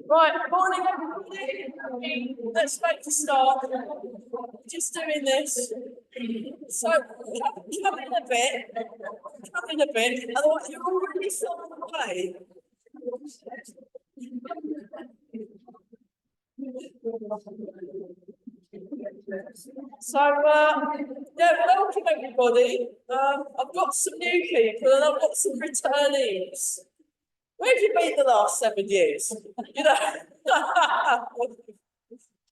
Right, morning everybody. Let's make a start. Just doing this. So come in a bit. Come in a bit. Otherwise you're already so away. So yeah, welcome everybody. I've got some new people and I've got some returnees. Where have you been the last 7 years? You know,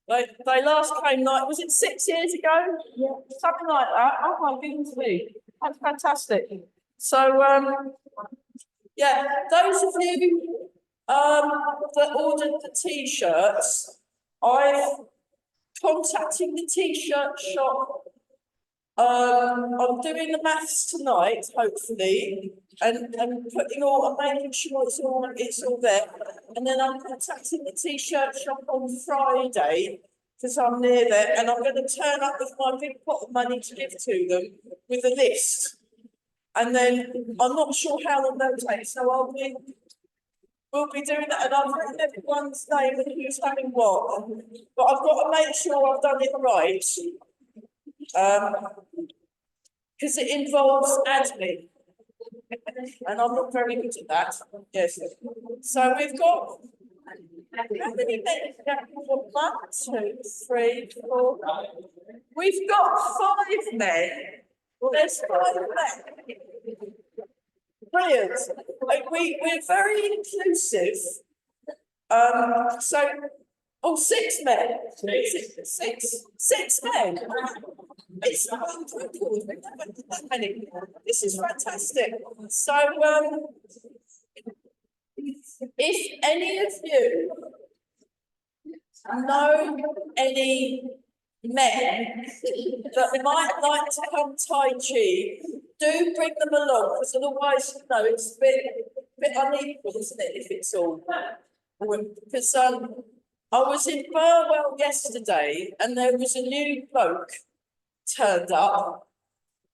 they last came was it 6 years ago? Yeah. Something like that. Oh my goodness me. That's fantastic. So yeah, those of you that ordered the t-shirts, I'm contacting the t-shirt shop. I'm doing the maths tonight, hopefully, and putting and making sure it's all there. And then I'm contacting the t-shirt shop on Friday because I'm near there, and I'm going to turn up with my big pot of money to give to them with a list. And then I'm not sure how long they'll take, so we'll be doing that, and I've written everyone's name and who's having what. But I've got to make sure I've done it right. Because it involves admin, and I'm not very good at that. Yes. So we've got how many men? 1, 2, 3, 4. We've got 5 men. There's 5 men. Brilliant. We're very inclusive. So 6 men. Six men. It's unbelievable. We've never done that many. This is fantastic. So, if any of you know any men that might like to come Tai Chi, do bring them along, because otherwise, it's a bit unequal, isn't it, if it's all? Because I was in Burwell yesterday, and there was a new bloke turned up,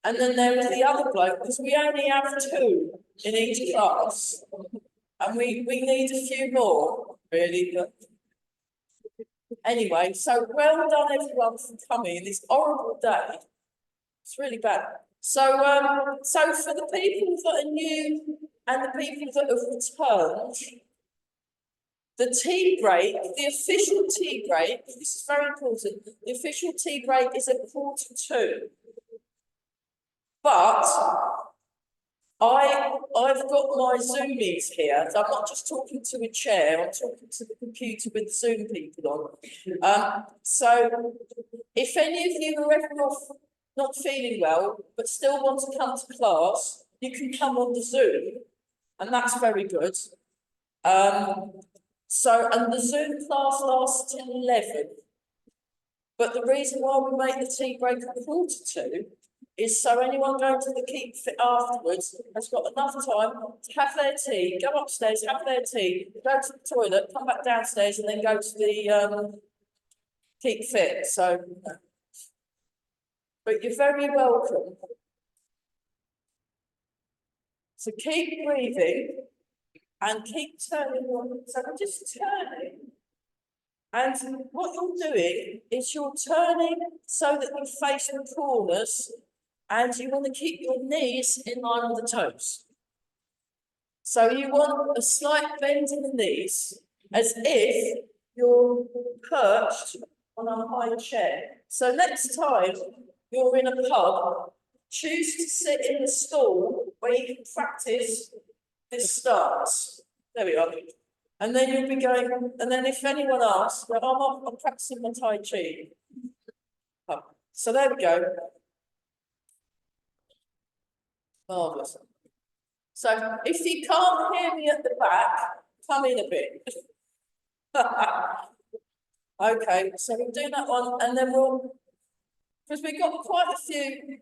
and then there was the other bloke, because we only have 2 in each class, and we need a few more, really. But anyway, so well done everyone for coming this horrible day. It's really bad. So for the people that are new and the people that have returned, the tea break, the official tea break, this is very important, the official tea break is at 1:45. But I've got my Zoomies here. So I'm not just talking to a chair, I'm talking to the computer with Zoom people on. So if any of you are ever not feeling well, but still want to come to class, you can come on the Zoom, and that's very good. And the Zoom class lasts till 11. But the reason why we make the tea break at 1:45 is so anyone going to the Keep Fit afterwards has got enough time to have their tea, go upstairs, have their tea, go to the toilet, come back downstairs, and then go to the Keep Fit. So, but you're very welcome. So keep breathing and keep turning. So I'm just turning. And what you're doing is you're turning so that you face the corners, and you want to keep your knees in line with the toes. So you want a slight bend in the knees, as if you're perched on a high chair. So next time you're in a pub, choose to sit in the stall where you can practice this stance. There we are. And then you'll be going, and then if anyone asks, well, I'm practicing my Tai Chi. So there we go. Marvellous. So if you can't hear me at the back, come in a bit. Okay, so we'll do that one, and then because we've got quite a few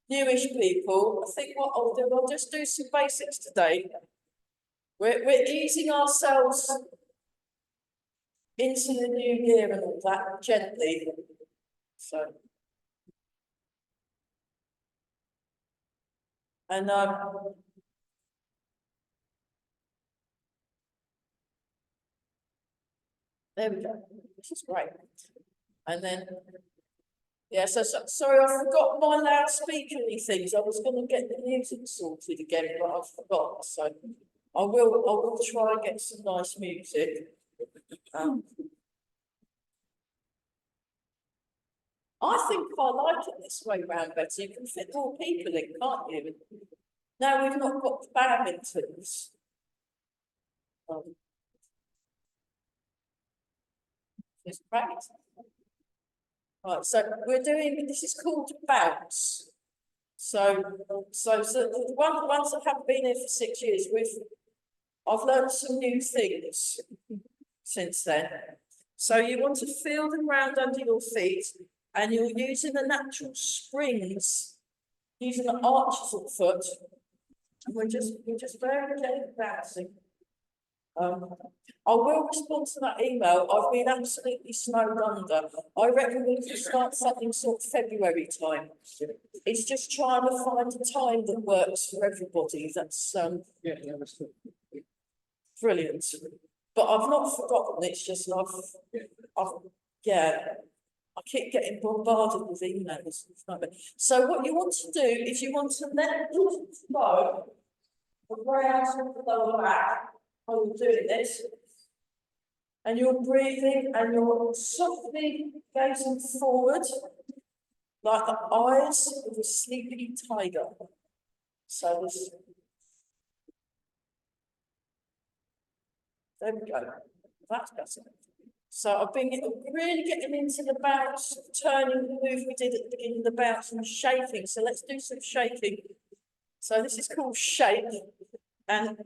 newish people, I think what I'll do, I'll just do some basics today. We're easing ourselves into the new year and all that gently. So, and There we go. This is great. And then, yeah, sorry, I forgot my loudspeaker things. I was going to get the music sorted again, but I forgot. So I will try and get some nice music. I think I like it this way round better. You can fit more people in, can't you? Now we've not got the badmintons. It's great. Right, so we're doing, this is called bounce. So the ones that haven't been here for 6 years, I've learned some new things since then. So you want to feel them round under your feet, and you're using the natural springs, using the arches of the foot, and we're just very gently bouncing. I will respond to that email. I've been absolutely snowed under. I reckon we can start something sort of February time. It's just trying to find a time that works for everybody. That's brilliant. But I've not forgotten. It's just I keep getting bombarded with emails. So what you want to do is you want to let the flow around the lower back while you're doing this. And you're breathing and you're softly gazing forward like the eyes of a sleepy tiger. So this, there we go. That's better. So I've been really getting into the bounce, turning the move we did at the beginning of the bounce and shaking. So let's do some shaking. So this is called shake. And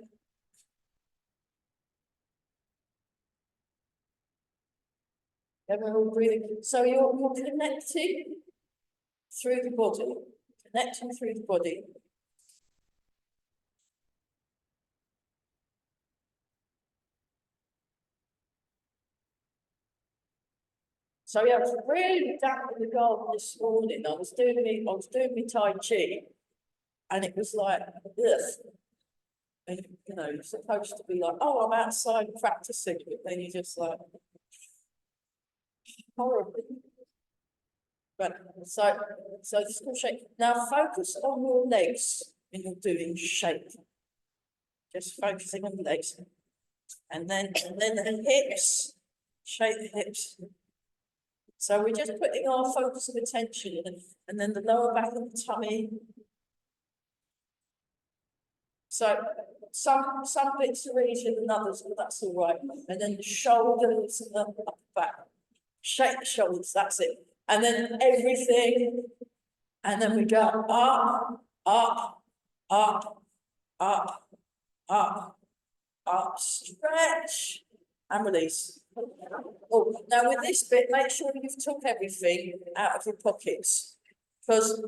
we're all breathing. So you're connecting through the body, connecting through the body. So yeah, I was really damp in the garden this morning. I was doing my Tai Chi, and it was like this. And, you know, you're supposed to be like, oh, I'm outside practicing, but then you're just like horrible. But so it's called shake. Now focus on your legs when you're doing shake. Just focusing on the legs, and then the hips. Shake the hips. So we're just putting our focus of attention in, and then the lower back of the tummy. So some bits are easier than others, but that's all right. And then the shoulders and the upper back. Shake the shoulders, that's it. And then everything. And then we go up, up, up, up, up, up, stretch, and release. Oh, now with this bit, make sure you've took everything out of your pockets, because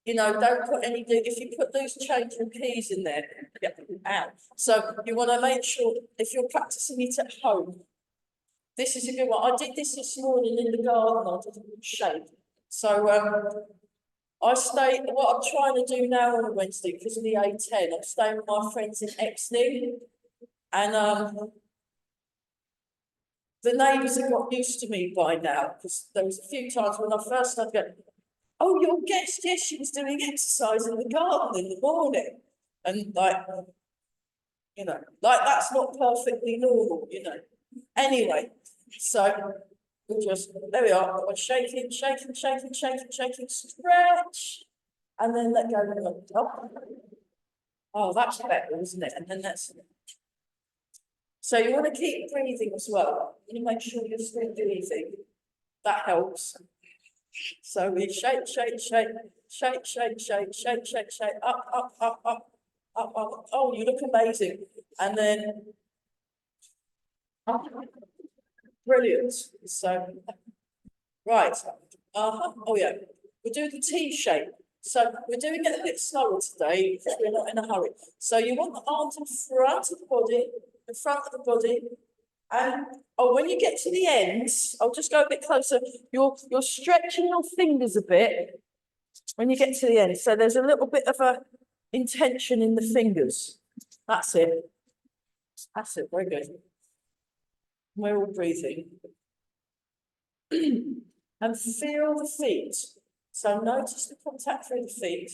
you know, don't put any, if you put those changing keys in there, get them out. So you want to make sure, if you're practicing it at home, this is a good one. I did this morning in the garden, I did a good shape. So what I'm trying to do now on a Wednesday, because of the A10, I'm staying with my friends in Exley, and the neighbours have got used to me by now, because there was a few times when I first started going, oh, your guest, yes, she was doing exercise in the garden in the morning. And like, you know, like that's not perfectly normal, you know. Anyway, so we just, there we are, we're shaking, shaking, shaking, shaking, shaking, stretch, and then let go of the top. Oh, that's better, isn't it? And then that's, so you want to keep breathing as well. You make sure you're still breathing. That helps. So we shake, shake, shake, shake, shake, shake, shake, shake, shake, up, up, up, up, up, up. Oh, you look amazing. And then, brilliant. So, right. Oh yeah, we do the T shape. So we're doing it a bit slower today because we're not in a hurry. So you want the arms in front of the body, in front of the body. And oh, when you get to the ends, I'll just go a bit closer. You're stretching your fingers a bit when you get to the end. So there's a little bit of a intention in the fingers. That's it. That's it. Very good. We're all breathing. And feel the feet. So notice the contact through the feet.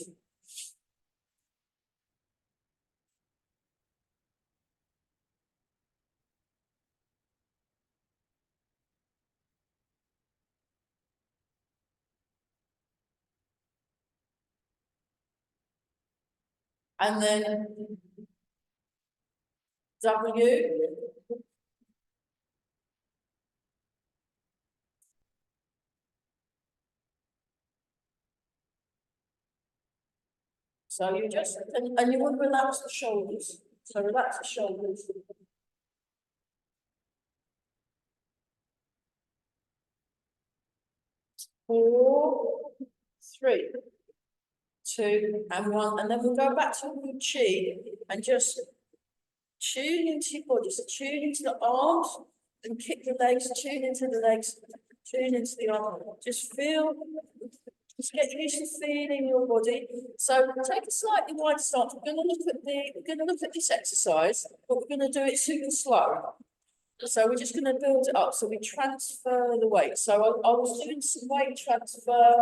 And then W. So you just, and you would relax the shoulders. So relax the shoulders. 4, 3, 2, and 1. And then we'll go back to the chi and just tune into your body. So tune into the arms and kick the legs, tune into the legs, tune into the arms. Just feel, just get used to feeling your body. So take a slightly wide stance. We're going to look at this exercise, but we're going to do it super slow. So we're just going to build it up. So we transfer the weight. So I was doing some weight transfer.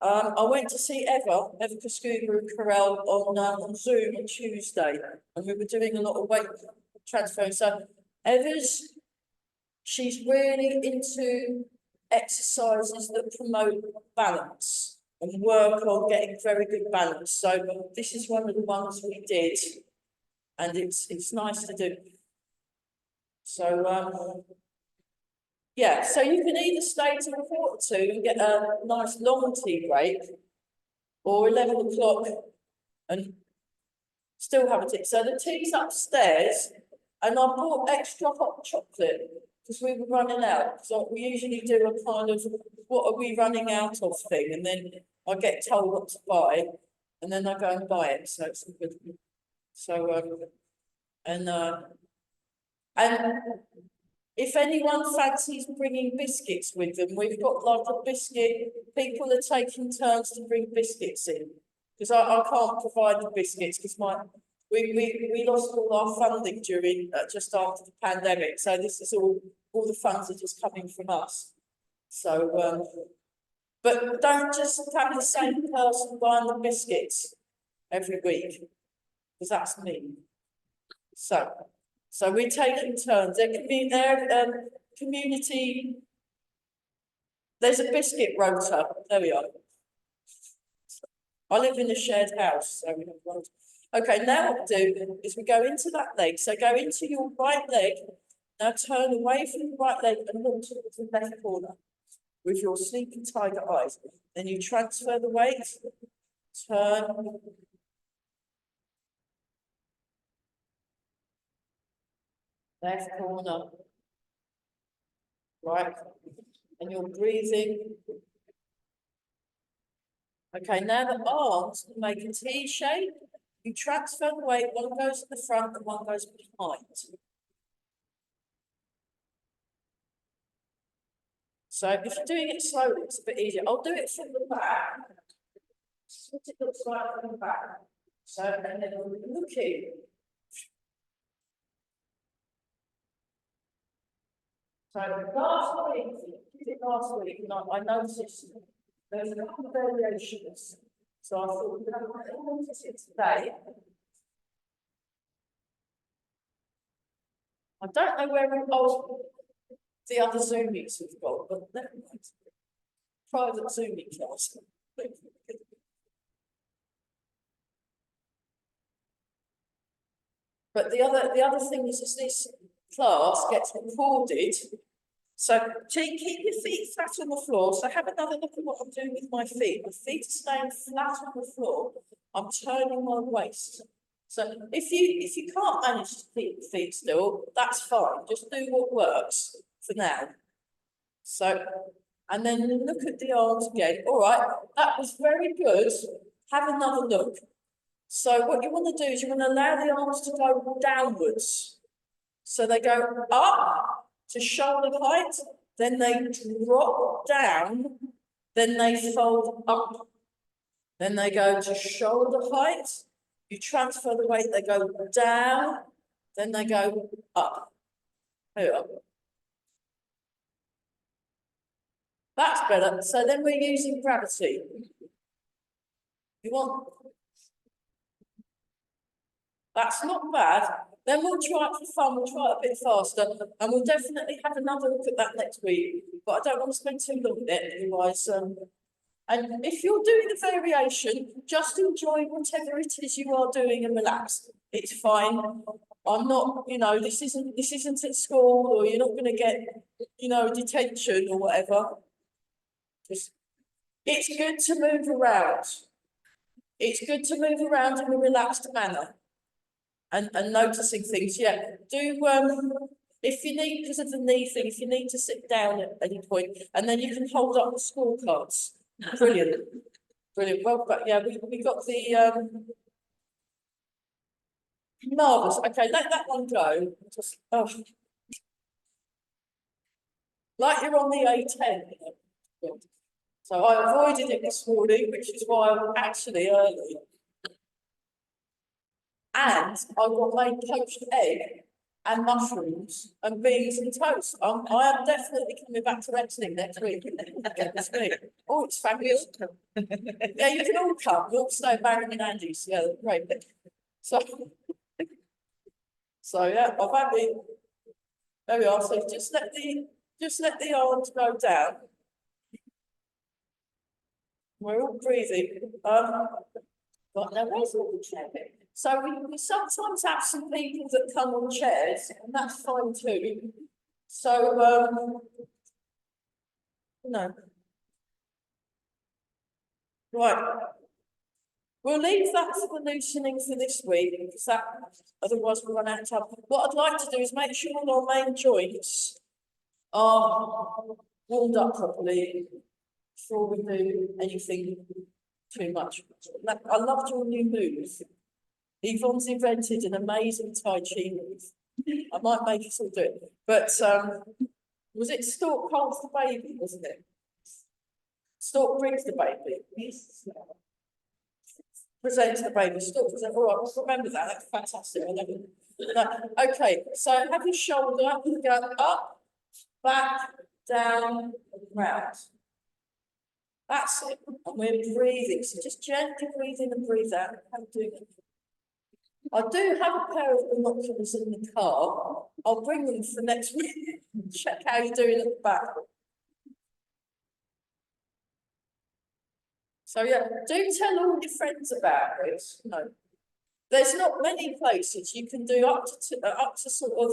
I went to see Eva Koskuba and Carell on Zoom on Tuesday, and we were doing a lot of weight transfer. So she's really into exercises that promote balance and work on getting very good balance. So this is one of the ones we did, and it's nice to do. So yeah, so you can either stay till 1:45 and get a nice long tea break, or 11 o'clock and still have a tea. So the tea's upstairs, and I bought extra hot chocolate because we were running out. So we usually do a kind of what are we running out of thing, and then I get told what to buy, and then I go and buy it. So it's good. So and if anyone fancies bringing biscuits with them, we've got like a biscuit. People are taking turns to bring biscuits in because I can't provide the biscuits because we lost all our funding during just after the pandemic. So this is all the funds are just coming from us. So but don't just have the same person buying the biscuits every week because that's me. So we're taking turns. There can be community. There's a biscuit rota. There we are. I live in a shared house, so we have one. Okay, now what we do is we go into that leg. So go into your right leg. Now turn away from the right leg and look towards the left corner with your sleeping tiger eyes. Then you transfer the weight. Turn. Left corner, right, and you're breathing. Okay, now the arms make a T shape. You transfer the weight, one goes to the front and one goes behind. So if you're doing it slowly, it's a bit easier. I'll do it from the back. This is what it looks like from the back. So, and then we're looking. So last week, I noticed there's a couple of variations. So I thought, I notice it today. I don't know where the other Zoom meets we've got, but never mind. Private Zoom meet class. But the other thing is this class gets recorded. So keep your feet flat on the floor. So have another look at what I'm doing with my feet. My feet are staying flat on the floor. I'm turning my waist. So if you can't manage to keep your feet still, that's fine. Just do what works for now. So, and then look at the arms again. All right, that was very good. Have another look. So what you want to do is you want to allow the arms to go downwards. So they go up to shoulder height, then they drop down, then they fold up. Then they go to shoulder height. You transfer the weight, they go down, then they go up. Here we are. That's better. So then we're using gravity. You want? That's not bad. Then we'll try it for fun. We'll try it a bit faster, and we'll definitely have another look at that next week. But I don't want to spend too long on it, otherwise. And if you're doing the variation, just enjoy whatever it is you are doing and relax. It's fine. I'm not, this isn't at school, or you're not going to get, detention or whatever. It's good to move around. It's good to move around in a relaxed manner and noticing things. Yeah, if you need, because of the knee thing, if you need to sit down at any point, and then you can hold up the scorecards. Brilliant. Brilliant. Well, but yeah, we got the marvellous. Okay, let that one go. Just like you're on the A10. So I avoided it this morning, which is why I'm actually early. And I got made poached egg and mushrooms and beans and toast. I am definitely coming back to Exley next week. Oh, it's fabulous. Yeah, you can all come. We'll all stay Baron and Andy's. Yeah, great. So yeah, I've had the. There we are. So just let the arms go down. We're all breathing. But now where's all the chair? So we sometimes have some people that come on chairs, and that's fine too. So no. Right. We'll leave that for the loosening for this week, because otherwise we'll run out of time. What I'd like to do is make sure all our main joints are warmed up properly before we do anything too much. I loved your new move. Yvonne's invented an amazing Tai Chi move. I might make us all do it. But was it Stork holds the baby, wasn't it? Stork brings the baby. Presents the baby. Stork presents. Oh, I remember that. That's fantastic. I love it. Okay, so have your shoulder go up, back, down, round. That's it. And we're breathing. So just gently breathe in and breathe out. How do it? I do have a pair of binoculars in the car. I'll bring them for next week. Check how you're doing at the back. So yeah, do tell all your friends about this. There's not many places you can do up to sort of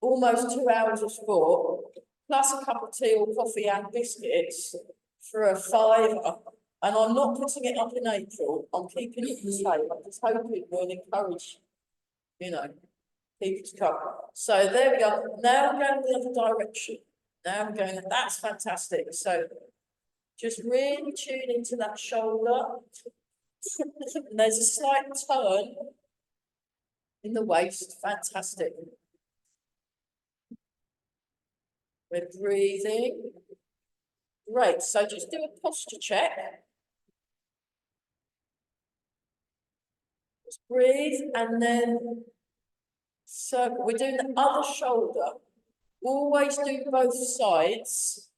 almost 2 hours of sport, plus a cup of tea or coffee and biscuits for a £5. And I'm not putting it up in April. I'm keeping it the same. I'm just hoping we'll encourage, people to come. So there we go. Now I'm going the other direction. Now I'm going, that's fantastic. So just really tune into that shoulder. And there's a slight turn in the waist. Fantastic. We're breathing. Great. So just do a posture check. Just breathe, and then circle. We're doing the other shoulder. Always do both sides.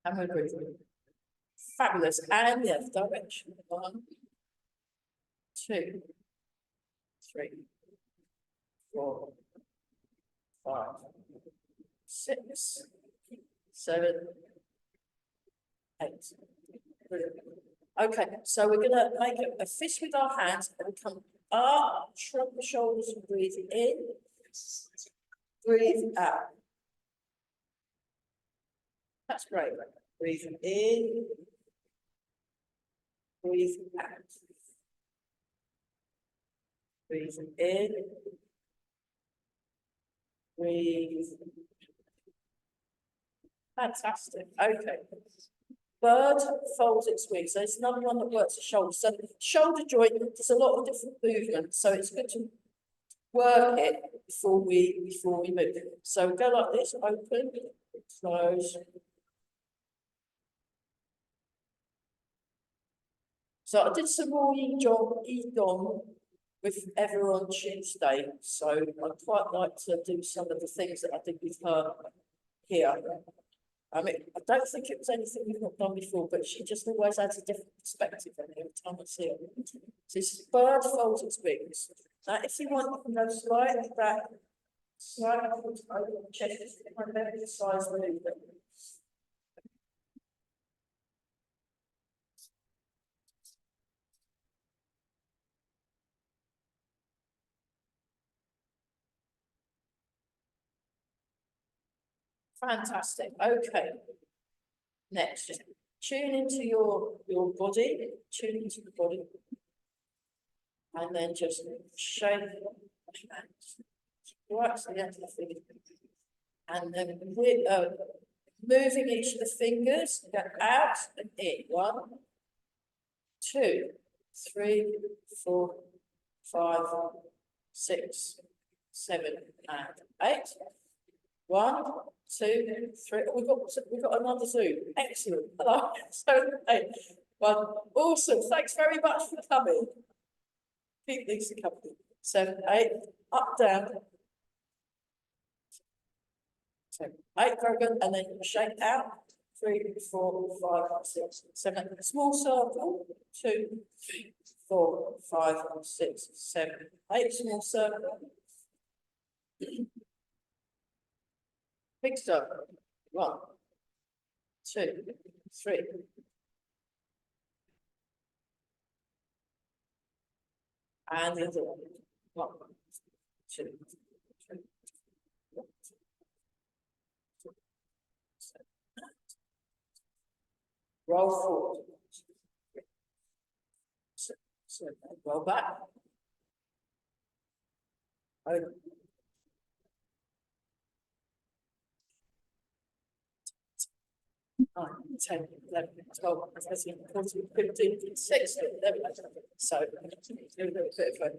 And we're breathing. Fabulous. And the other direction. 1, 2, 3, 4, 5, 6, 7, 8. Brilliant. Okay, so we're going to make a fist with our hands and come up, shrug the shoulders and breathe in, breathe out. That's great. Breathe in, breathe out. Breathe in, breathe. Fantastic. Okay. Bird folds its wings. So it's another one that works the shoulder. So shoulder joint, there's a lot of different movements. So it's good to work it before we move. So go like this, open, close. So I did some more Qigong with Ever on Tuesday. So I'd quite like to do some of the things that I did with her here. I mean, I don't think it was anything we've not done before, but she just always adds a different perspective on it every time I see her. So this bird folds its wings. Now, if you want, you can go slightly back, slightly over the chest, kind of emphasize the movement. Fantastic. Okay. Next, just tune into your body, tune into the body, and then just shake the hands right to the end of the finger, and then moving each of the fingers, go out and in. 1, 2, 3, 4, 5, 6, 7, and 8. 1, 2, 3. We've got another Zoom. Excellent. So, 8. 1. Awesome. Thanks very much for coming. Keep these company. 7, 8. Up, down. 7, 8. Very good. And then shake out. 3, 4, 5, 6, 7. Small circle. 2, 3, 4, 5, 6, 7, 8. Small circle. Big circle. 1, 2, 3. And the other one. 1, 2, 3. Roll forward. So roll back. Over. 9, 10, 11, 12, 13, 14, 15, 16, 11. So, do a little bit of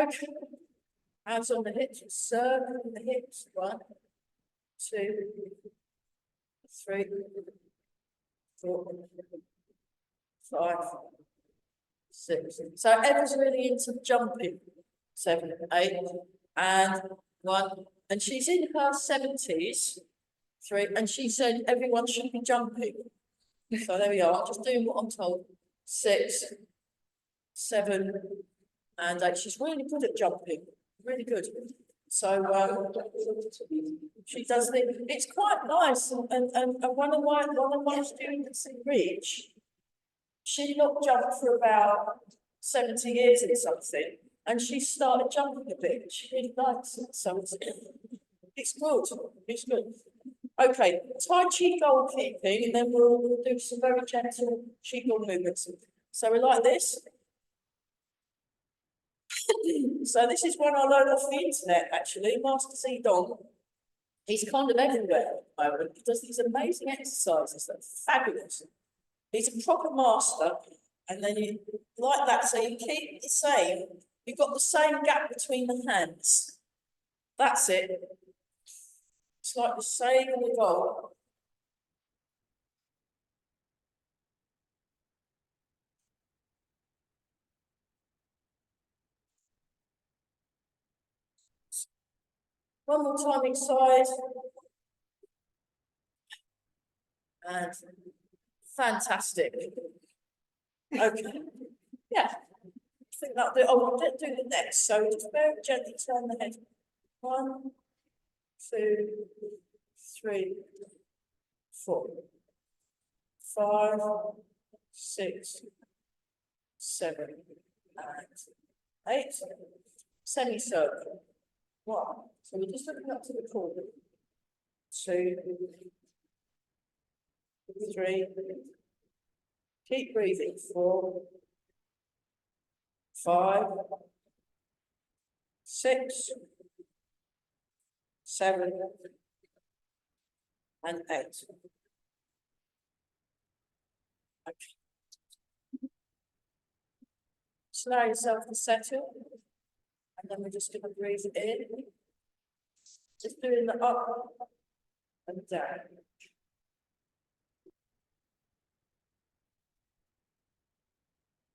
okay. Hands on the hips, circle the hips. 1, 2, 3, 4, 5, 6. So Eva's really into jumping. 7, 8, and 1. And she's in her 70s. 3, and she said everyone should be jumping. So there we are, just doing what I'm told. 6, 7, and 8. She's really good at jumping, really good. So she does it. It's quite nice, and one of my students in Reach, she not jumped for about 70 years or something, and she started jumping a bit. She really likes it, so it's good. It's good. Okay, Tai Chi goalkeeping, and then we'll do some very gentle Qigong movements. So we're like this. So this is one I learned off the internet, actually. Master Zedong. He's kind of everywhere at the moment. He does these amazing exercises that are fabulous. He's a proper master, and then you like that, so you keep the same. You've got the same gap between the hands. That's it. It's like the same in the goal. One more time inside. And fantastic. Okay. Yeah. I think that'll do. Oh, we'll do the next. So just very gently turn the head. 1, 2, 3, 4, 5, 6, 7, and 8. Semicircle. 1. So we're just looking up to the corner. 2, 3. Keep breathing. 4, 5, 6, 7, and 8. Okay. Just allow yourself to settle, and then we're just going to breathe it in. Just doing the up and down.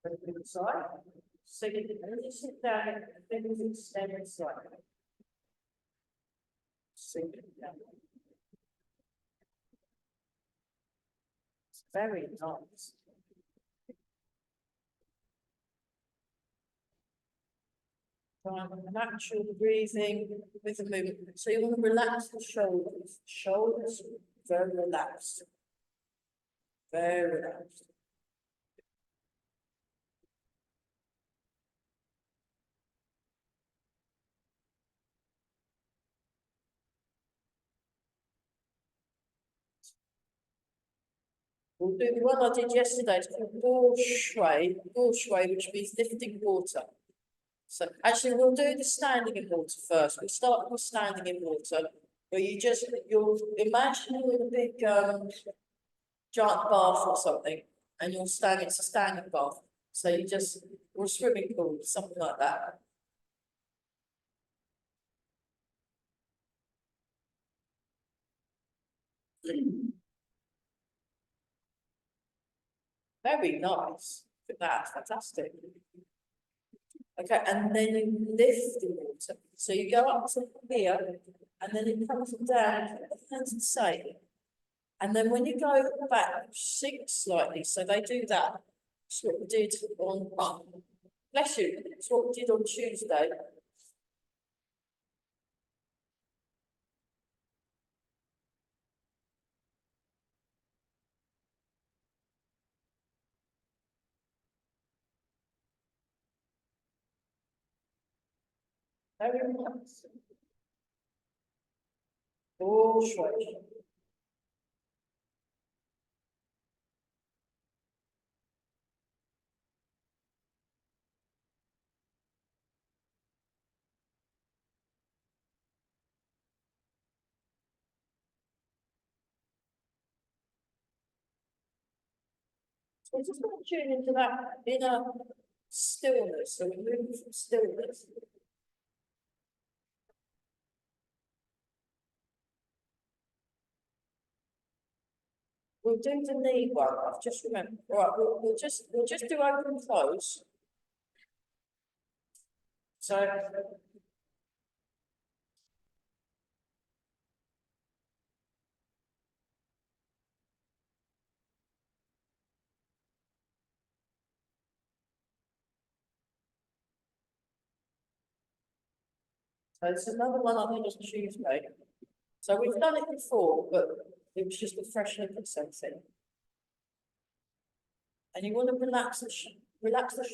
Inside. So you can sit down and fingers extend inside. Sink it down. It's very nice. Natural breathing with the movement. So you want to relax the shoulders. Shoulders very relaxed. Very relaxed. We'll do the one I did yesterday. It's called Bo Shui, which means lifting water. So actually, we'll do the standing in water first. We'll start with standing in water, where you'll imagine you're in a big giant bath or something, and it's a standing bath. So or a swimming pool, something like that. Very nice. Look at that, fantastic. Okay, and then you lift the water. So you go up to here, and then it comes down, put the hands inside. And then when you go back, sink slightly. So they do that. That's what we did on, bless you, that's what we did on Tuesday. Very nice. Oh, sure. So just want to tune into that inner stillness. So we move from stillness. We'll do the knee one. I've just remembered. All right, we'll just do open and close. So it's another one I think is Tuesday. So we've done it before, but it was just a fresh look at something. And you want to relax the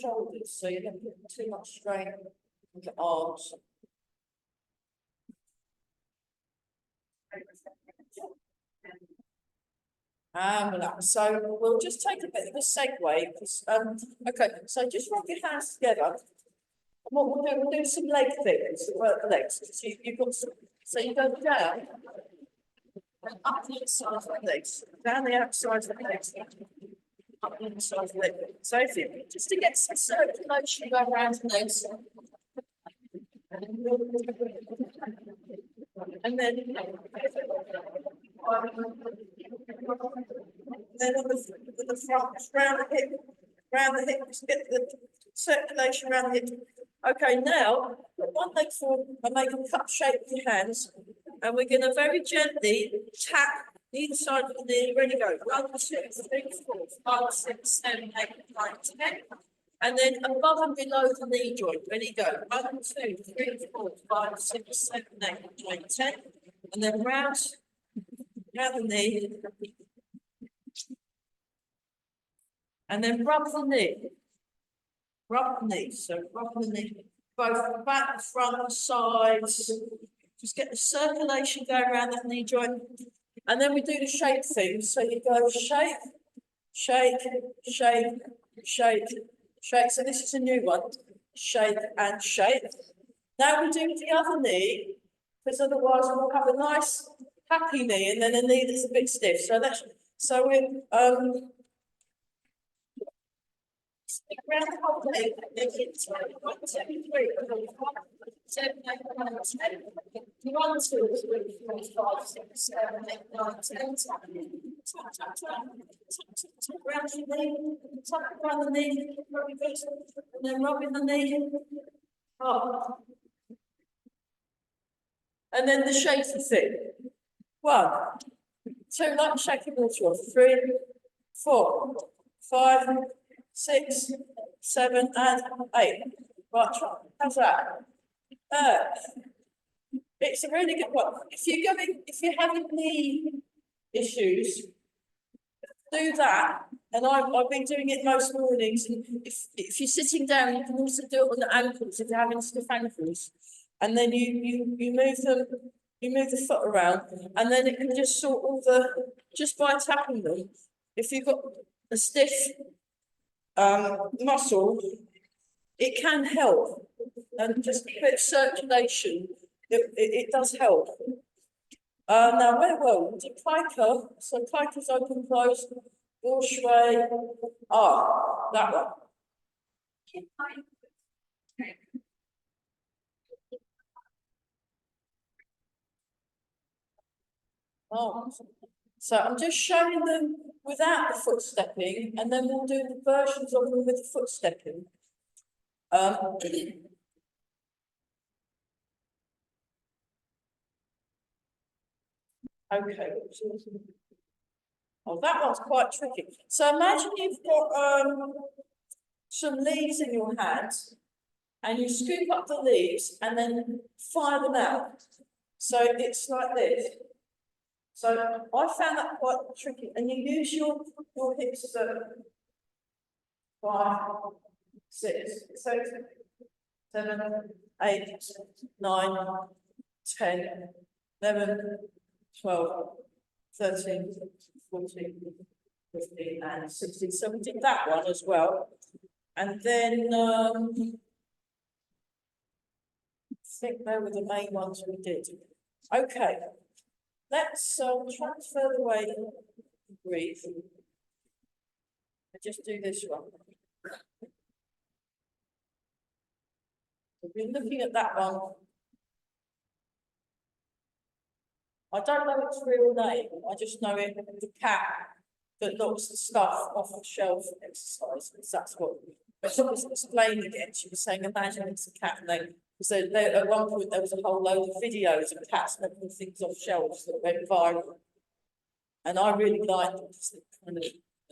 shoulders, so you don't put too much strain on the arms. Relax. So we'll just take a bit of a segue. Okay, so just rub your hands together. And what we'll do some leg things, work the legs. So you've got so you go down and up the inside of the legs, down the outside of the legs, up the inside of the legs. So if you, just to get some circulation around the legs. And then on the front, round the hip, just get the circulation around the hip. Okay, now one leg forward and make a cup shape with your hands, and we're going to very gently tap either side of the knee. Ready, go. 1, 2, 3, 4, 5, 6, 7, 8, 9, 10. And then above and below the knee joint. Ready, go. 1, 2, 3, 4, 5, 6, 7, 8, 9, 10. And then round the knee. And then rub the knee. Rub the knee. So rub the knee. Both back, front, sides. Just get the circulation going around that knee joint. And then we do the shake thing. So you go shake, shake, shake, shake, shake. So this is a new one. Shake and shake. Now we do the other knee, because otherwise we'll have a nice happy knee and then a knee that's a bit stiff. So we're stick around the whole leg, make it 1, 2, 3, 4, 5, 7, 8, 9, 10. 1, 2, 3, 4, 5, 6, 7, 8, 9, 10. tap, tap, tap, tap, tap, tap around your knee, tap around the knee, very good, and then rubbing the knee up. And then the shaky thing. 1, 2, like shaking water off. 3, 4, 5, 6, 7, and 8. Right, how's that? It's a really good one. If you're having knee issues, do that. And I've been doing it most mornings. And if you're sitting down, you can also do it on the ankles if you're having stiff ankles. And then you move the foot around, and then it can just sort all just by tapping them. If you've got a stiff muscle, it can help, and just a bit of circulation. It does help. Now, where were we? Did Piker? So Piker's open, close. Gauche way. That one. So I'm just showing them without the foot stepping, and then we'll do the versions of them with the foot stepping. Okay. Oh, that one's quite tricky. So imagine you've got some leaves in your hand, and you scoop up the leaves and then fire them out. So it's like this. So I found that quite tricky, and you use your hips 5, 6, 7, 8, 9, 10, 11, 12, 13, 14, 15, and 16. So we did that one as well. And then I think they were the main ones we did. Okay, let's transfer the weight and breathe. And just do this one. We've been looking at that one. I don't know its real name. I just know it the cat that knocks the stuff off the shelf exercise. Because that's what. But she was explaining again. She was saying, imagine it's a cat, and at one point there was a whole load of videos of cats knocking things off shelves that went viral. And I really liked it. And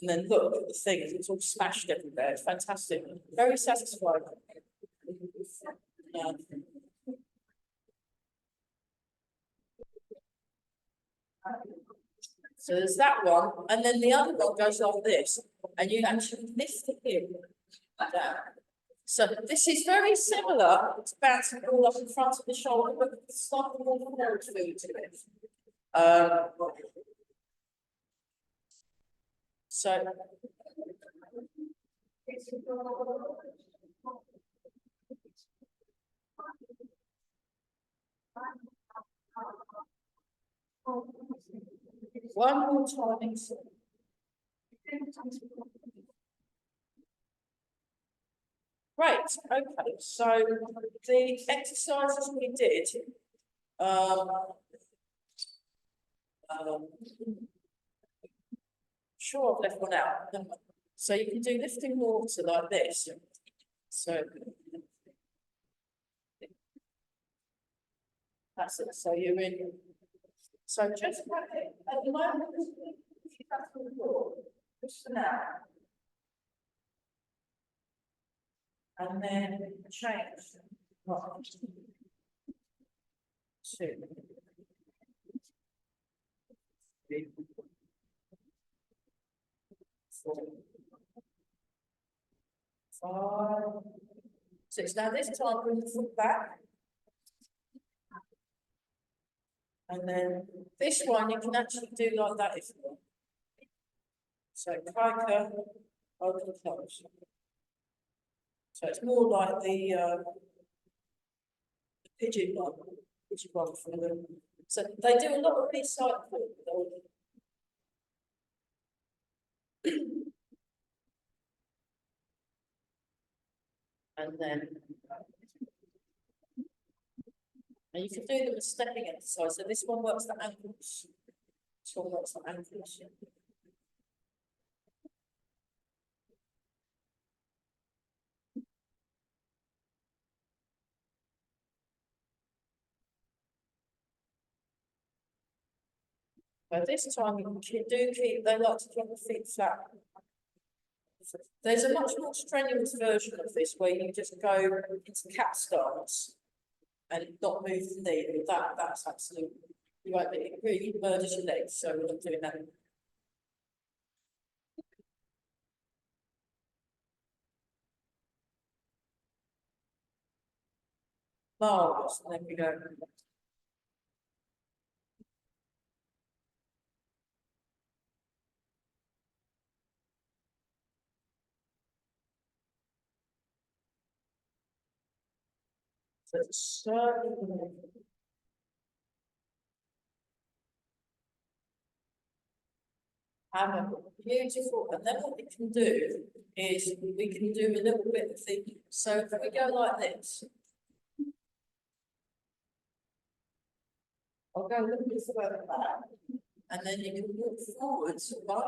then look at the things; it's all smashed everywhere. It's fantastic, very satisfying. So there's that one, and then the other one goes like this, and you actually lift the hip down. So this is very similar to bouncing all up in front of the shoulder, but slightly more forward feel to it. So one more time. Right, okay, so the exercises we did, sure I've left one out. So you can do lifting water like this. So that's it. So you're in. So just at the moment, just for now. And then change. 1, 2, 3, 4, 5, 6. Now this time bring the foot back. And then this one you can actually do like that if you want. So Piker, open, close. So it's more like the pigeon one for them. So they do a lot of recycling. And then and you can do them as stepping exercise. So this one works the ankles. This one works the ankles. But this time you do keep, they like to keep the feet flat. There's a much more strenuous version of this where you just go into cat stance and not move the knee. That's absolutely, you won't, it really murders your legs, so we're not doing that. Marvellous, and then we go. So, beautiful, and then what we can do is we can do a little bit of the, so if we go like this, I'll go a little bit further back, and then you can walk forwards, 1,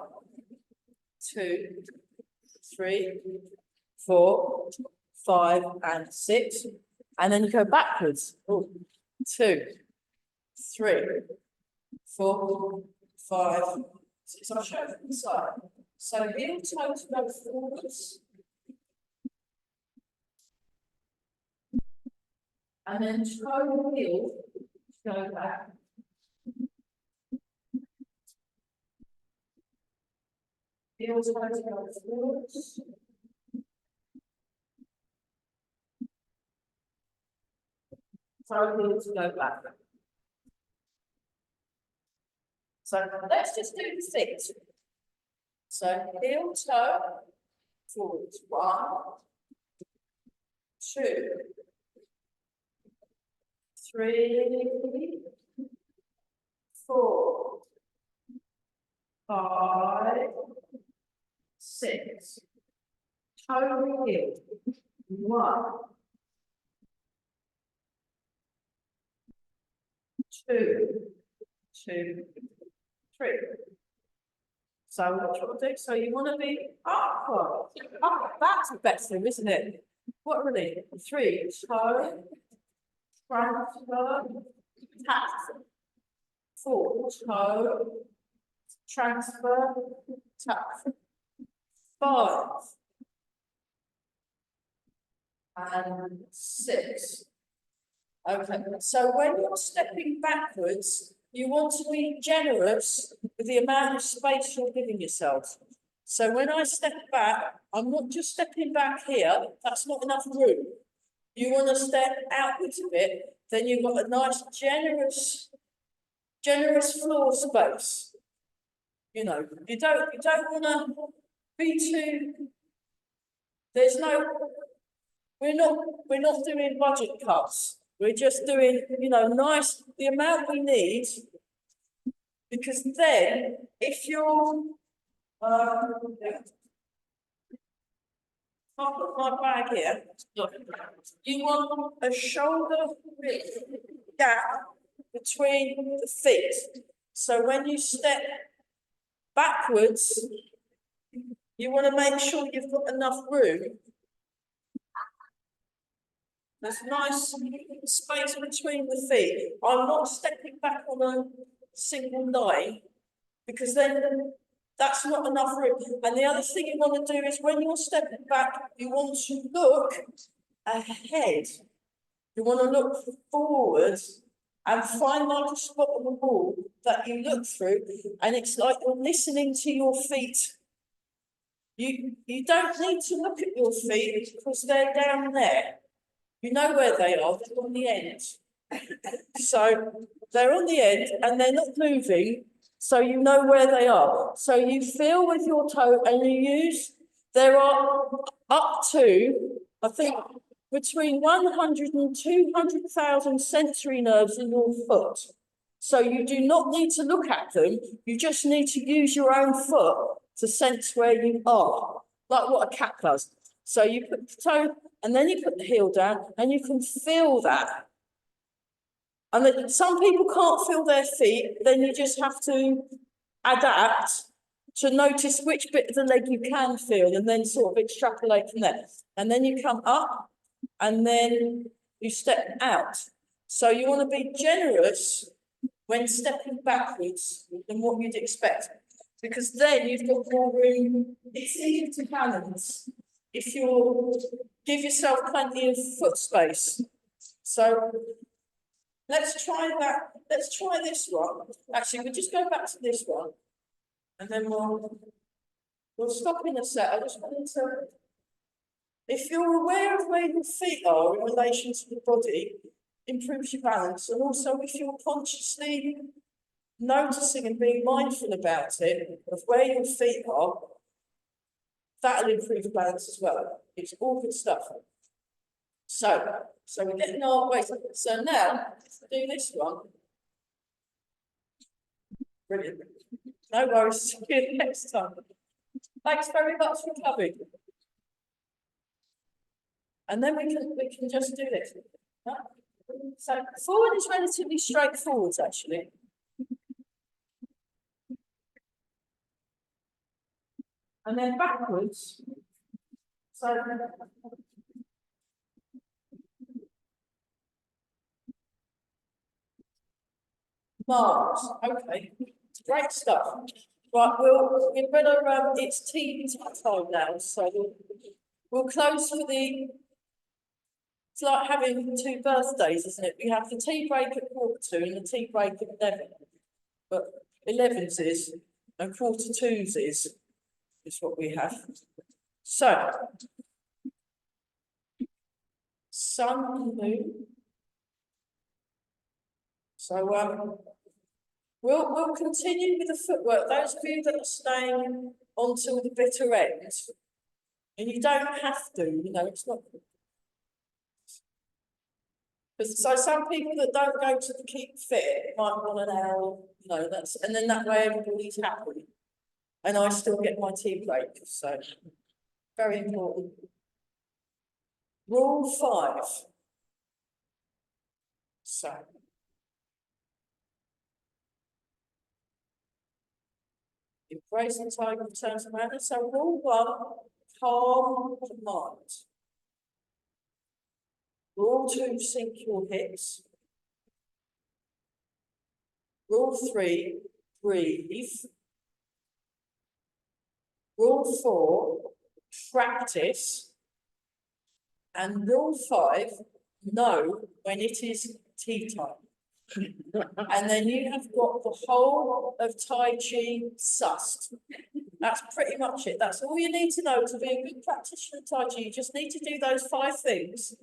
2, 3, 4, 5, and 6, and then you go backwards, 2, 3, 4, 5, 6. I'll show you from the side. So heel toe to go forwards, and then toe heel to go back. Heel toe to go forwards. Toe heel to go back. So let's just do the sit. So heel toe forwards, 1, 2, 3, 4, 5, 6. Toe heel, 1, 2, 2, 3. So what you want to do? So you want to be upward. That's better, isn't it? What are they? 3, toe, transfer, tap. 4, toe, transfer, tap. 5 and 6. Okay, so when you're stepping backwards, you want to be generous with the amount of space you're giving yourself. So when I step back, I'm not just stepping back here, that's not enough room. You want to step outwards a bit, then you've got a nice generous floor space. You know, you don't want to be too, we're not doing budget cuts. We're just doing, nice, the amount we need, because then if you're, I'll put my bag here. You want a shoulder width gap between the feet. So when you step backwards, you want to make sure you've got enough room. There's nice space between the feet. I'm not stepping back on a single line because then that's not enough room. And the other thing you want to do is when you're stepping back, you want to look ahead. You want to look forward and find like a spot on the wall that you look through, and it's like you're listening to your feet. You don't need to look at your feet because they're down there. You know where they are, they're on the end. So they're on the end and they're not moving, so you know where they are. So you feel with your toe and there are up to, I think, between 100 and 200,000 sensory nerves in your foot. So you do not need to look at them, you just need to use your own foot to sense where you are, like what a cat does. So you put the toe and then you put the heel down and you can feel that. And then some people can't feel their feet, then you just have to adapt to notice which bit of the leg you can feel and then sort of extrapolate from there. And then you come up and then you step out. So you want to be generous when stepping backwards than what you'd expect. Because then you've got more room, it's easier to balance if you give yourself plenty of foot space. So let's try that, let's try this one. Actually, we'll just go back to this one and then we'll stop in a sec. I just wanted to, if you're aware of where your feet are in relation to the body, improves your balance. And also if you're consciously noticing and being mindful about it, of where your feet are, that'll improve your balance as well. It's all good stuff. So we're getting our way. So now, let's do this one. Brilliant. No worries. See you next time. Thanks very much for coming. And then we can just do this. So forward is relatively straightforward, actually. And then backwards. So Mars. Okay, great stuff. Right, we're gonna it's tea time now, so we'll close for the. It's like having two birthdays, isn't it? We have the tea break at 2:15 and the tea break at 11. But 11's is and 2:45's is what we have. So sun and moon. So we'll continue with the footwork. Those of you that are staying until the bitter end, and you don't have to, you know, it's not. So some people that don't go to the Keep Fit might want an hour, you know, that's, and then that way everybody's happy. And I still get my tea break, so very important. Rule 5. So. Embrace the time in terms of manner. So rule 1, calm the mind. Rule 2, sink your hips. Rule 3, breathe. Rule 4, practice. And rule 5, know when it is tea time. And then you have got the whole of Tai Chi sussed. That's pretty much it. That's all you need to know to be a good practitioner of Tai Chi. You just need to do those 5 things.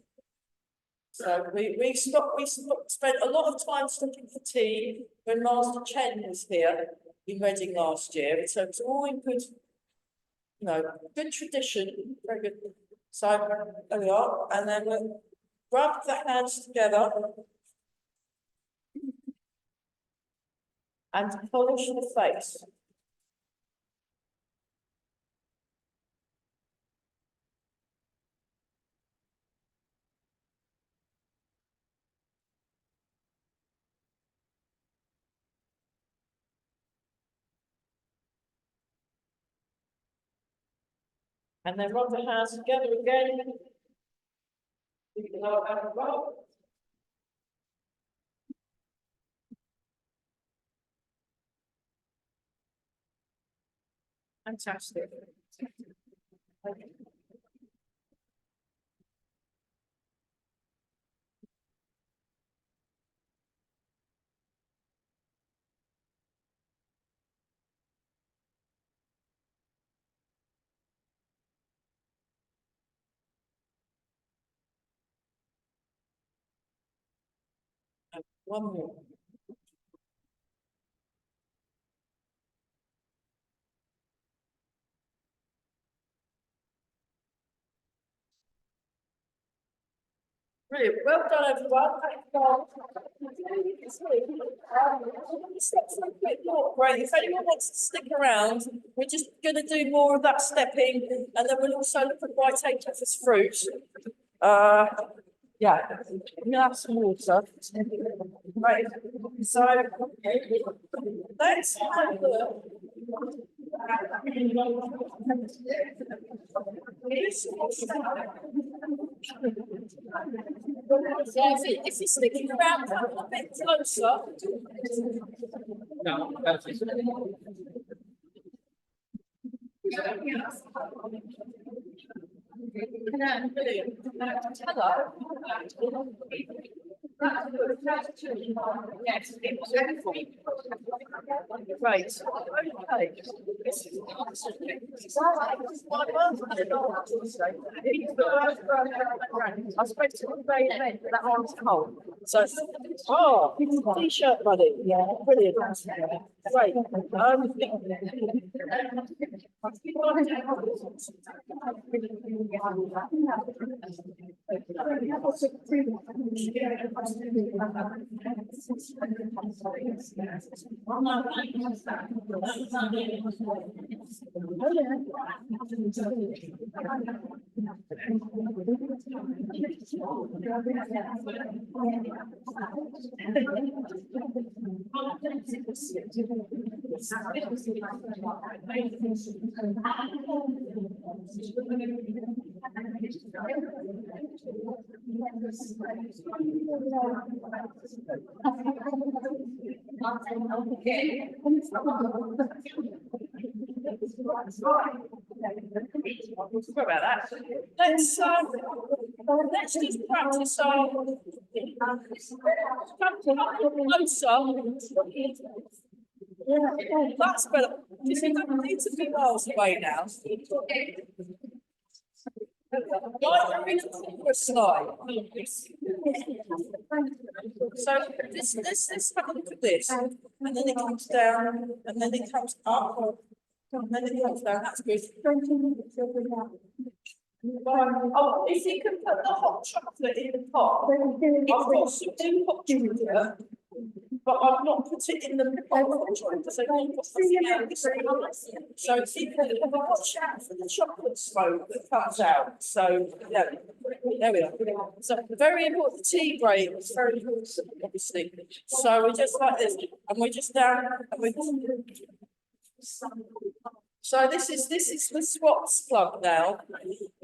So we spent a lot of time looking for tea when Master Chen was here in Reading last year. So it's all in good, you know, good tradition. Very good. So there we are. And then we'll rub the hands together. And polish the face. And then rub the hands together again. Fantastic. Okay. One more. Brilliant. Well done, everyone. Great. If anyone wants to stick around, we're just going to do more of that stepping, and then we'll also look at why take it as fruit. Yeah, have some water. Right. So let's have a look. Yeah, if you're sticking around a bit closer. No, that's it. Hello. Yes, it was wonderful. Right. Okay. I spoke to the very event, but that one's cold. So, t-shirt buddy. Yeah, brilliant. Great. Sorry about that. Let's just practice our closer. That's better. You see, we need to be miles away now. Right, I'm in a chorus slide. So let's have a look at this. And then it comes down, and then it comes up, and then it comes down. That's good. Oh, if you can put the hot chocolate in the pot. I've got some new hot chocolate, but I've not put it in the pot. So if you can watch out for the chocolate smoke that comes out. So yeah, there we are. So very important. The tea break is very important, obviously. So we just like this, and we're just down, and we. So this is the SWATs plug now.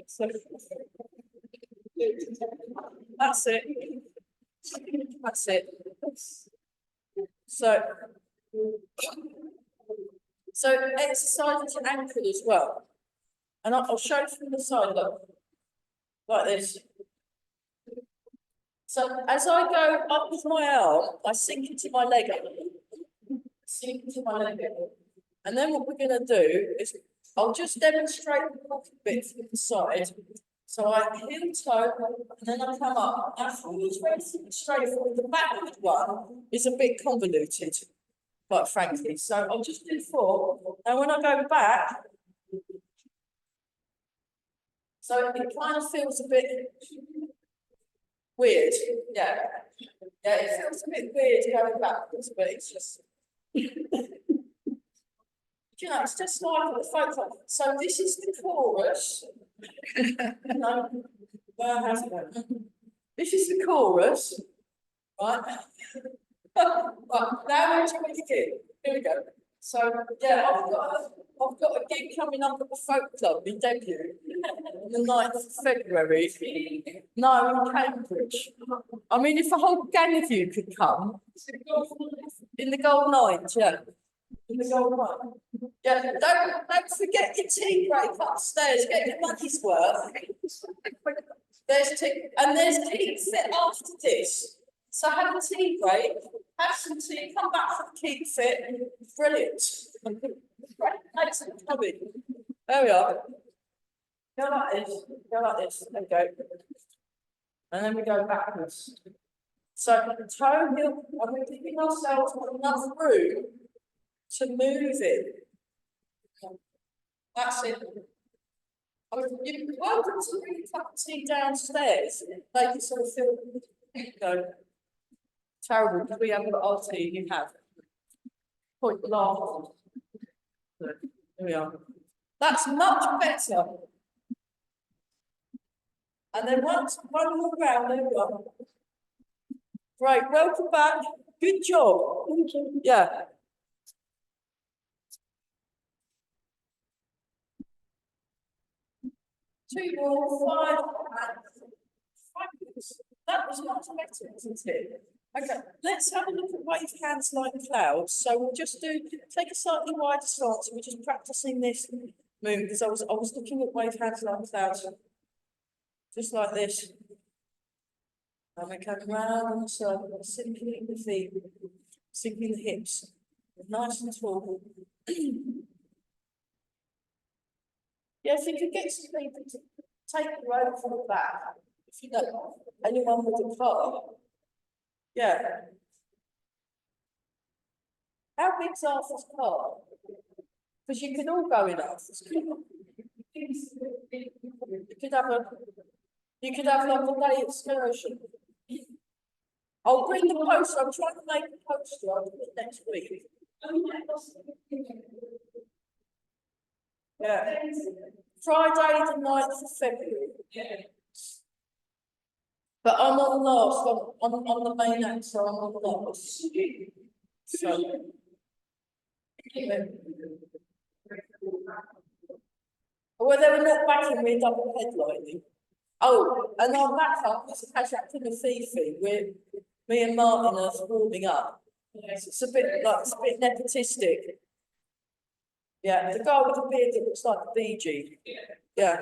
So that's it. That's it. So exercise your ankle as well. And I'll show you from the side, look, like this. So as I go up with my arm, I sink into my leg. Sink into my leg. And then what we're going to do is, I'll just demonstrate a bit from the side. So I heel toe, and then I come up. That forward's relatively straightforward. The backward one is a bit convoluted, quite frankly. So I'll just do 4. And when I go back, so it kind of feels a bit weird. Yeah. Yeah, it feels a bit weird going backwards, but it's just. You know, it's just like the folk. So this is the chorus. This is the chorus, right? Right, now we're going to begin. Here we go. So yeah, I've got a gig coming up at the Folk Club in debut on the 9th of February. No, in Cambridge. I mean, if a whole gang of you could come in the Gold Nines, yeah. In the Gold Nines. Yeah, don't forget your tea break upstairs. Get your money's worth. There's tea, and there's Keep Fit after this. So have a tea break, have some tea, come back from Keep Fit. Brilliant. Thanks for coming. There we are. Go like this. Go like this. There we go. And then we go backwards. So toe heel, and we're giving ourselves enough room to move it. That's it. I mean, you're welcome to bring a cup of tea downstairs. Make it sort of feel, you know, terrible because we haven't got our tea. You have. Point laugh. Here we are. That's much better. And then one more round. There we are. Right, welcome back. Good job. Thank you. Yeah. Two more, 5 minutes. That was much better, wasn't it? Okay, let's have a look at wave hands like clouds. So we'll just take a slightly wider stance. We're just practicing this move because I was looking at wave hands like clouds, just like this. And we come round in a circle, sinking the feet, sinking the hips, nice and tall. Yeah, if you could get some people to take the rope from the back, if you know anyone with a car. Yeah. How big's Arthur's car? Because you could all go in Arthur's car. You could have like a day excursion. I'll bring the poster. I'm trying to make a poster. I'll do it next week. Yeah. Friday the 9th of February. But I'm on last. I'm on the main act, so I'm on last. So. Yeah. Well, they were not backing me double headlining. Oh, and on that up, it's a cash act in the Fifi. Me and Martin are warming up. It's a bit nepotistic. Yeah, the guy with the beard that looks like the BG. Yeah.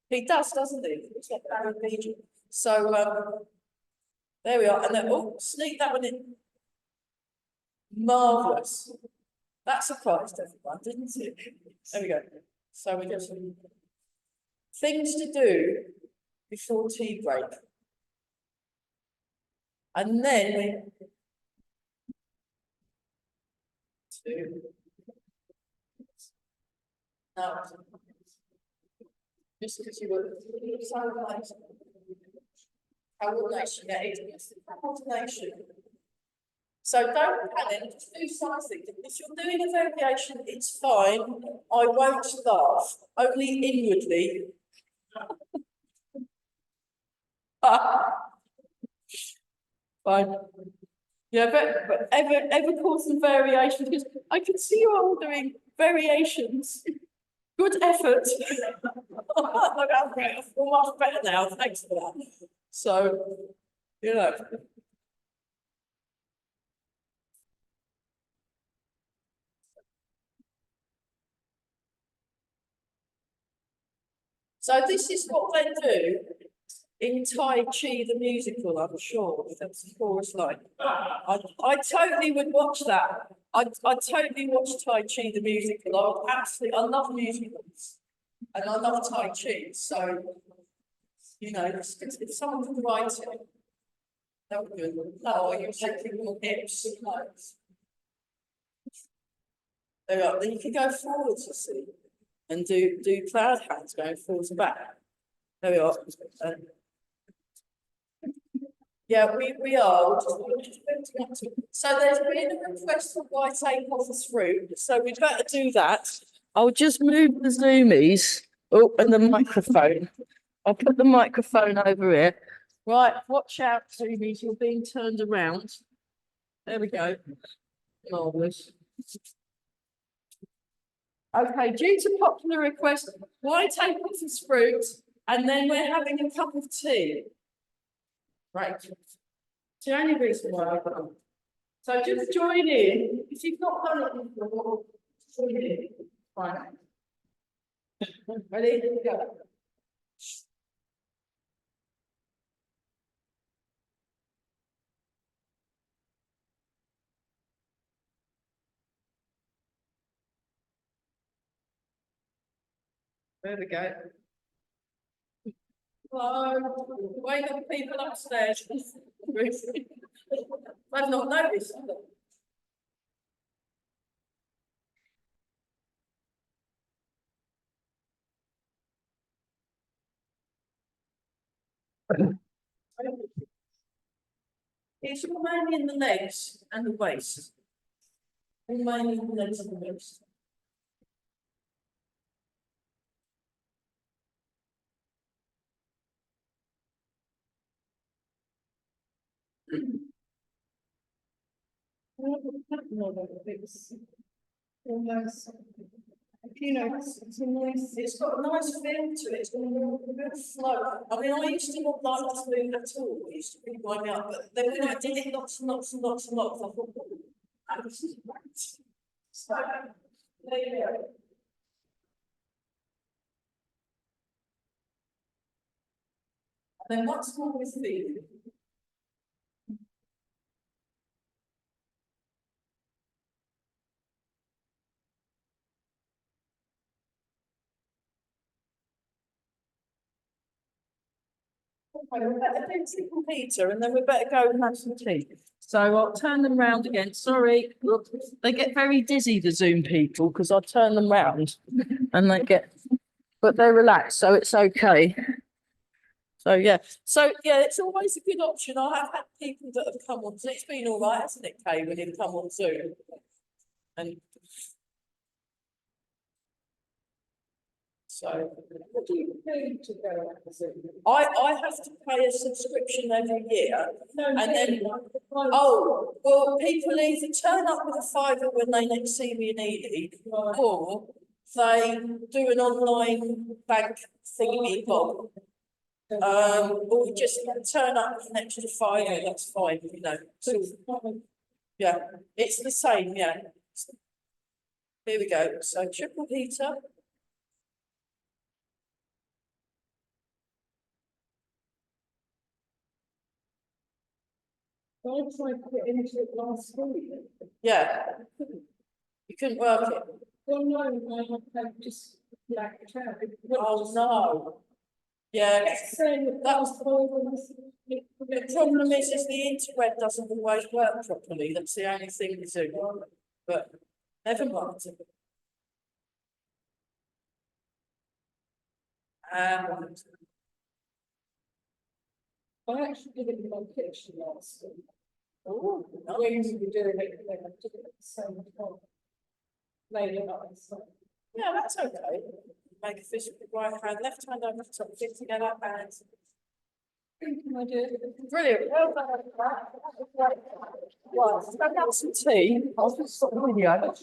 He does, doesn't he? Looks like Barry BG. So there we are. And then sneak that one in. Marvellous. That surprised everyone, didn't it? There we go. So we just things to do before tea break. And then no, just because you were coordination, yeah, it's coordination. So don't panic, just do something. If you're doing a variation, it's fine. I won't laugh, only inwardly. Fine. Yeah, but ever cause some variations because I can see you all doing variations. Good effort. Look how great. I feel much better now. Thanks for that. So, you know. So this is what they do in Tai Chi the musical, I'm sure. That's the chorus line. I totally would watch that. I totally watch Tai Chi the musical. I love musicals. And I love Tai Chi. So, you know, if someone could write it, that would be good. No, you're taking your hips. There we are. Then you can go forwards, you see, and do cloud hands going forwards and back. There we are. Yeah, we are. So there's been a request for why take off the fruit. So we'd better do that. I'll just move the zoomies. Oh, and the microphone. I'll put the microphone over here. Right, watch out, zoomies. You're being turned around. There we go. Marvellous. Okay, due to popular request, why take off this fruit? And then we're having a cup of tea. Right. It's the only reason why I've done. So just join in. If you've not done it before, join in. Fine. Ready? Here we go. There we go. Hello. Wake up people upstairs. I've not noticed. It's mainly in the legs and the waist. Mainly in the legs and the waist. Almost. You know, it's got a nice feel to it. It's got a good flow. I mean, I used to not like this move at all. It used to be winding up, but then when I did it lots and lots and lots and lots, I thought, oh, this is great. So, there you go. And then what's more with feeling? Okay, we better do triple Peter and then we better go and have some tea. So I'll turn them round again. Sorry, look, they get very dizzy, the Zoom people, because I turn them round and they get, but they're relaxed, so it's okay. So yeah, it's always a good option. I have had people that have come on. It's been all right, hasn't it, Kay, when you come on Zoom? And so, What do you pay to go on Zoom? I have to pay a subscription every year. No, And then- the Oh, well, people either turn up with a fiver when they next see me in Ely, Right. or they do an online bank thingy bob. Or just turn up with an extra fiver, that's fine, you know. So, yeah, it's the same, yeah. Here we go, so triple heater. I tried to get into it last week. Yeah. You couldn't work it. Well, no, I had just blacked out. Oh, no. Yeah, It's saying that was horrible. the problem is the interweb doesn't always work properly. That's the only thing we do. But never mind. I actually did it in my kitchen last week. Oh, I usually be doing it, and then I did it at the same time. Later on, so. yeah, that's okay. Make a fist with the right hand, left hand over the top, fit together, and Can I do it? brilliant. Well done. Right, let's go have some tea. I'll just stop the video.